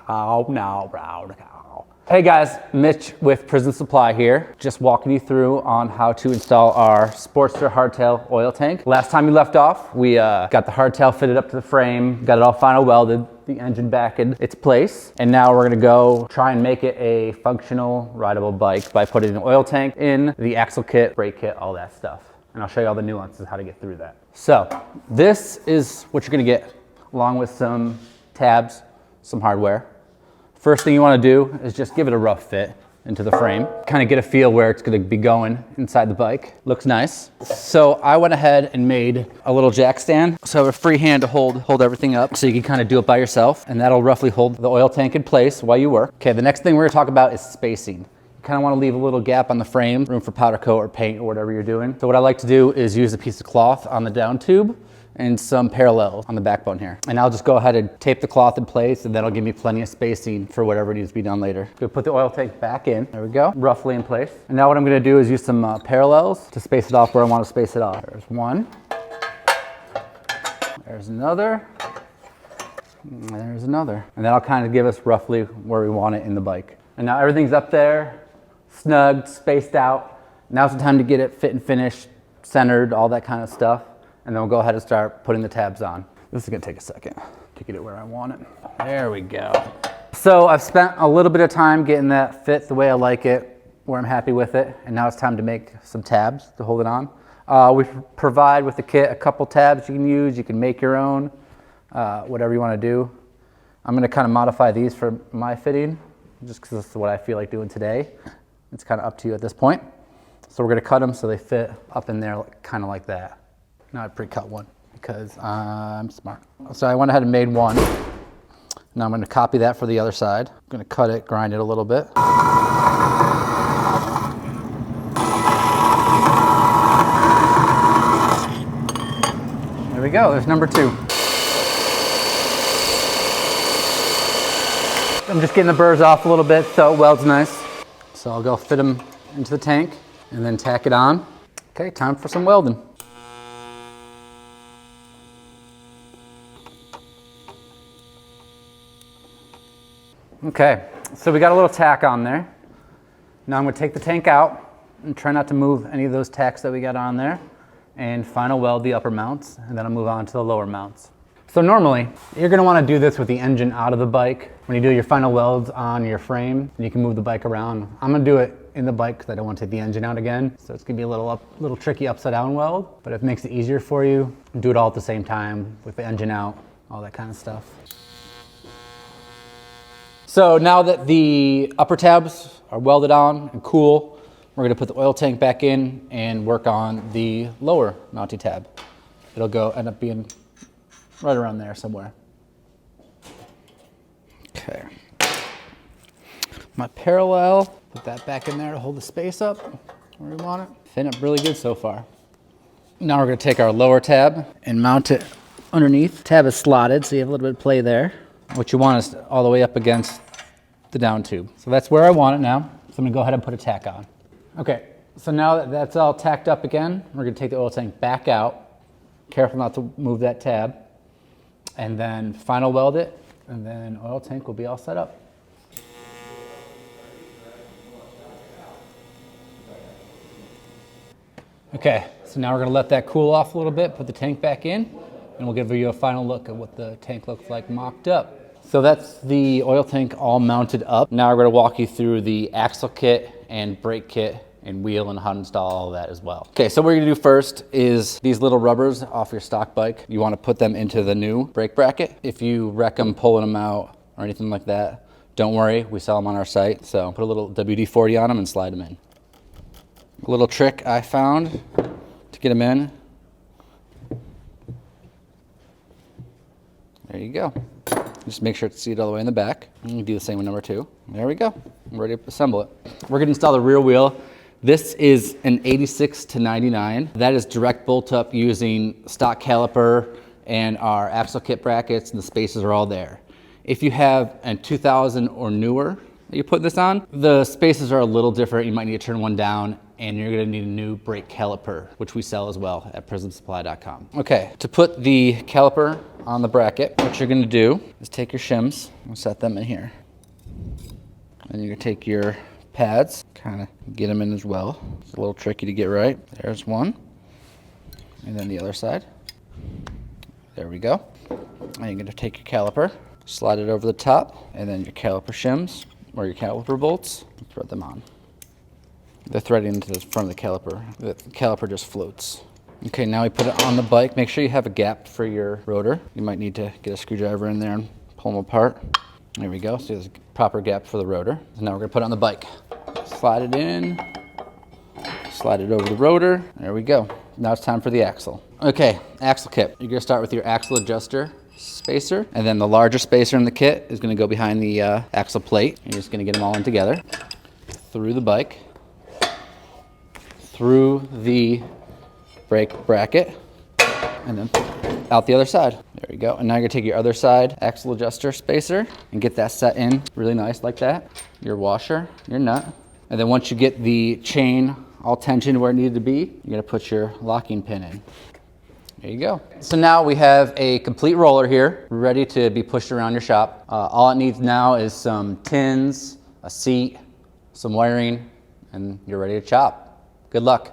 Oh no, bro. Hey guys, Mitch with Prism Supply here. Just walking you through on how to install our Sportster Hardtail oil tank. Last time we left off, we got the hardtail fitted up to the frame, got it all final welded, the engine back in its place. And now we're gonna go try and make it a functional rideable bike by putting an oil tank in, the axle kit, brake kit, all that stuff. And I'll show you all the nuances how to get through that. So this is what you're gonna get along with some tabs, some hardware. First thing you want to do is just give it a rough fit into the frame. Kind of get a feel where it's going to be going inside the bike. Looks nice. So I went ahead and made a little jack stand. So I have a free hand to hold everything up so you can kind of do it by yourself, and that'll roughly hold the oil tank in place while you work. Okay, the next thing we're going to talk about is spacing. You kind of want to leave a little gap on the frame, room for powder coat or paint or whatever you're doing. So what I like to do is use a piece of cloth on the down tube and some parallels on the backbone here. And I'll just go ahead and tape the cloth in place, and that'll give me plenty of spacing for whatever needs to be done later. We'll put the oil tank back in. There we go, roughly in place. And now what I'm gonna do is use some parallels to space it off where I want to space it off. There's one, there's another, and there's another. And that'll kind of give us roughly where we want it in the bike. And now everything's up there, snugged, spaced out. Now's the time to get it fit and finished, centered, all that kind of stuff. And then we'll go ahead and start putting the tabs on. This is gonna take a second to get it where I want it. There we go. So I've spent a little bit of time getting that fit the way I like it, where I'm happy with it. And now it's time to make some tabs to hold it on. We provide with the kit a couple tabs you can use. You can make your own, whatever you wanna do. I'm gonna kind of modify these for my fitting, just because this is what I feel like doing today. It's kind of up to you at this point. So we're gonna cut them so they fit up in there kind of like that. Now I pre-cut one because I'm smart. So I went ahead and made one. Now I'm going to copy that for the other side. I'm going to cut it, grind it a little bit. There we go, there's number 2. I'm just getting the burrs off a little bit so it welds nice. So I'll go fit them into the tank and then tack it on. Okay, time for some welding. Okay, so we got a little tack on there. Now I'm going to take the tank out and try not to move any of those tacks that we got on there, and final weld the upper mounts, and then I'll move on to the lower mounts. So normally, you're going to want to do this with the engine out of the bike. When you do your final welds on your frame, and you can move the bike around. I'm going to do it in the bike because I don't want to take the engine out again. So it's going to be a little tricky upside down weld, but if it makes it easier for you, do it all at the same time with the engine out, all that kind of stuff. So now that the upper tabs are welded on and cool, we're going to put the oil tank back in and work on the lower mounting tab. It'll end up being right around there somewhere. Okay. My parallel, put that back in there to hold the space up where we want it. Fitting up really good so far. Now we're going to take our lower tab and mount it underneath. Tab is slotted, so you have a little bit of play there. What you want is all the way up against the down tube. So that's where I want it now. So I'm gonna go ahead and put a tack on. Okay, so now that that's all tacked up again, we're gonna take the oil tank back out. Careful not to move that tab. And then final weld it, and then oil tank will be all set up. Okay, so now we're gonna let that cool off a little bit, put the tank back in, and we'll give you a final look at what the tank looks like mocked up. So that's the oil tank all mounted up. Now we're gonna walk you through the axle kit and brake kit and wheel and how to install all of that as well. Okay, so what we're gonna do first is these little rubbers off your stock bike. You wanna put them into the new brake bracket. If you wreck them pulling them out or anything like that, don't worry, we sell them on our site. So put a little WD-40 on them and slide them in. A little trick I found to get them in. There you go. Just make sure it's seated all the way in the back. And you do the same with number 2. There we go. I'm ready to assemble it. We're going to install the rear wheel. This is an 86 to 99. That is direct bolt up using stock caliper and our axle kit brackets, and the spaces are all there. If you have a 2000 or newer that you put this on, the spaces are a little different. You might need to turn one down and you're gonna need a new brake caliper, which we sell as well at prismsupply.com. Okay, to put the caliper on the bracket, what you're gonna do is take your shims and set them in here. And you're gonna take your pads, kind of get them in as well. It's a little tricky to get right. There's one. And then the other side. There we go. And you're gonna take your caliper, slide it over the top, and then your caliper shims, or your caliper bolts, and thread them on. They're threaded into the front of the caliper. The caliper just floats. Okay, now we put it on the bike. Make sure you have a gap for your rotor. You might need to get a screwdriver in there and pull them apart. There we go, so there's a proper gap for the rotor. So now we're gonna put it on the bike. Slide it in, slide it over the rotor. There we go. Now it's time for the axle. Okay, axle kit. You're gonna start with your axle adjuster spacer, and then the larger spacer in the kit is gonna go behind the axle plate. You're just gonna get them all in together. Through the bike, through the brake bracket, and then out the other side. There we go. And now you're gonna take your other side axle adjuster spacer and get that set in really nice like that. Your washer, your nut. And then once you get the chain all tensioned where it needed to be, you're gonna put your locking pin in. There you go. So now we have a complete roller here, ready to be pushed around your shop. All it needs now is some tins, a seat, some wiring, and you're ready to chop. Good luck.